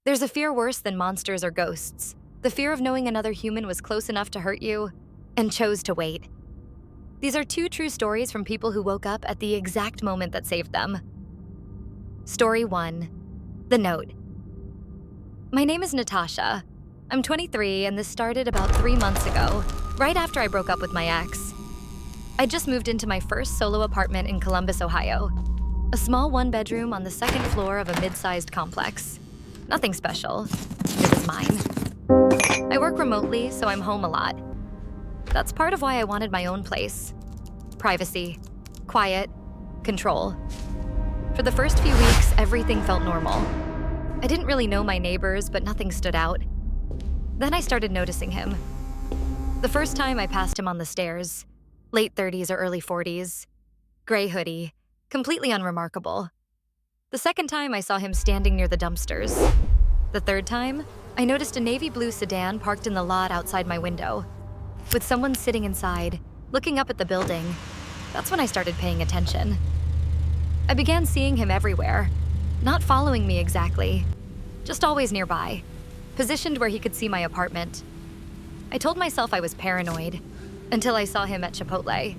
There's a fear worse than monsters or ghosts. The fear of knowing another human was close enough to hurt you and chose to wait. These are two true stories from people who woke up at the exact moment that saved them. Story 1. The Note. My name is Natasha. I'm 23, and this started about 3 months ago, right after I broke up with my ex. I just moved into my first solo apartment in Columbus, Ohio. A small one-bedroom on the second floor of a mid-sized complex. Nothing special. It was mine. I work remotely, so I'm home a lot. That's part of why I wanted my own place. Privacy, quiet, control. For the first few weeks, everything felt normal. I didn't really know my neighbors, but nothing stood out. Then I started noticing him. The first time I passed him on the stairs, late 30s or early 40s, gray hoodie, completely unremarkable. The second time I saw him standing near the dumpsters. The third time, I noticed a navy blue sedan parked in the lot outside my window, with someone sitting inside, looking up at the building. That's when I started paying attention. I began seeing him everywhere, not following me exactly, just always nearby, positioned where he could see my apartment. I told myself I was paranoid, until I saw him at Chipotle,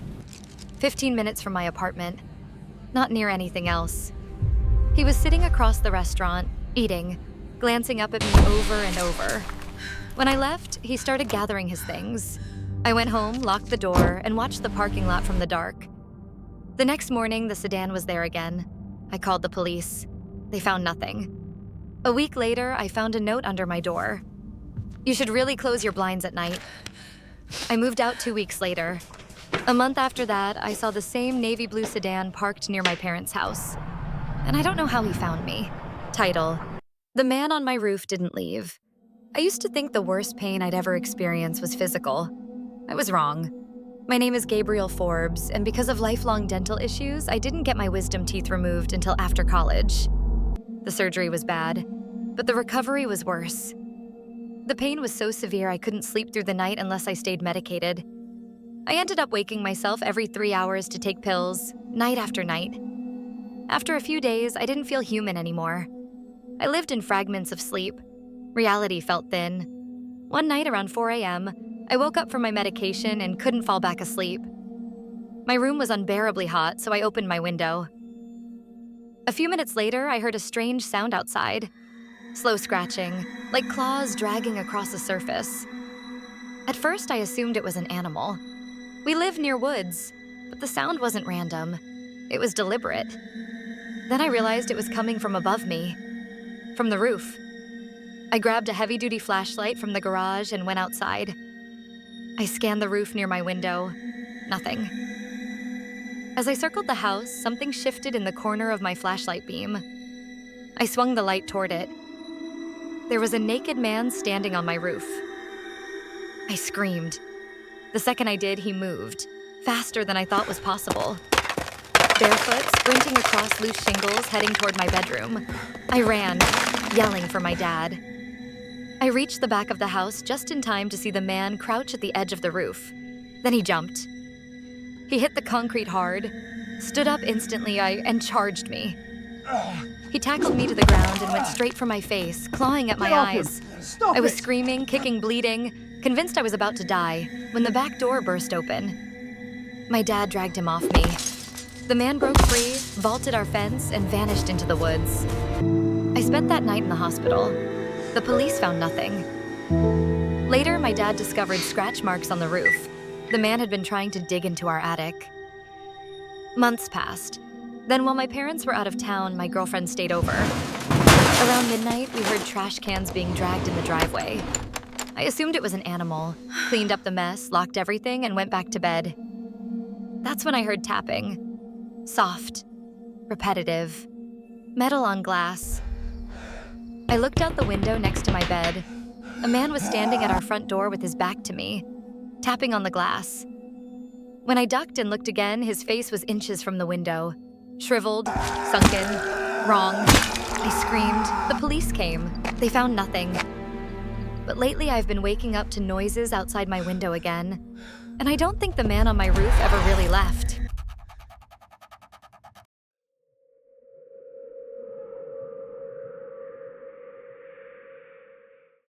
15 minutes from my apartment, not near anything else. He was sitting across the restaurant, eating, glancing up at me over and over. When I left, he started gathering his things. I went home, locked the door, and watched the parking lot from the dark. The next morning, the sedan was there again. I called the police. They found nothing. A week later, I found a note under my door. You should really close your blinds at night. I moved out 2 weeks later. A month after that, I saw the same navy blue sedan parked near my parents' house. And I don't know how he found me. Title: The Man on My Roof Didn't Leave. I used to think the worst pain I'd ever experienced was physical. I was wrong. My name is Gabriel Forbes, and because of lifelong dental issues, I didn't get my wisdom teeth removed until after college. The surgery was bad, but the recovery was worse. The pain was so severe I couldn't sleep through the night unless I stayed medicated. I ended up waking myself every 3 hours to take pills, night after night. After a few days, I didn't feel human anymore. I lived in fragments of sleep. Reality felt thin. One night around 4 a.m., I woke up from my medication and couldn't fall back asleep. My room was unbearably hot, so I opened my window. A few minutes later, I heard a strange sound outside. Slow scratching, like claws dragging across a surface. At first, I assumed it was an animal. We live near woods, but the sound wasn't random. It was deliberate. Then I realized it was coming from above me, from the roof. I grabbed a heavy-duty flashlight from the garage and went outside. I scanned the roof near my window. Nothing. As I circled the house, something shifted in the corner of my flashlight beam. I swung the light toward it. There was a naked man standing on my roof. I screamed. The second I did, he moved, faster than I thought was possible. Barefoot, sprinting across loose shingles, heading toward my bedroom. I ran, yelling for my dad. I reached the back of the house just in time to see the man crouch at the edge of the roof. Then he jumped. He hit the concrete hard, stood up instantly, and charged me. He tackled me to the ground and went straight for my face, clawing at my eyes. I was screaming, kicking, bleeding, convinced I was about to die, when the back door burst open. My dad dragged him off me. The man broke free, vaulted our fence, and vanished into the woods. I spent that night in the hospital. The police found nothing. Later, my dad discovered scratch marks on the roof. The man had been trying to dig into our attic. Months passed. Then while my parents were out of town, my girlfriend stayed over. Around midnight, we heard trash cans being dragged in the driveway. I assumed it was an animal, cleaned up the mess, locked everything, and went back to bed. That's when I heard tapping. Soft, repetitive, metal on glass. I looked out the window next to my bed. A man was standing at our front door with his back to me, tapping on the glass. When I ducked and looked again, his face was inches from the window. Shriveled, sunken, wrong. I screamed. The police came. They found nothing. But lately I've been waking up to noises outside my window again. And I don't think the man on my roof ever really left.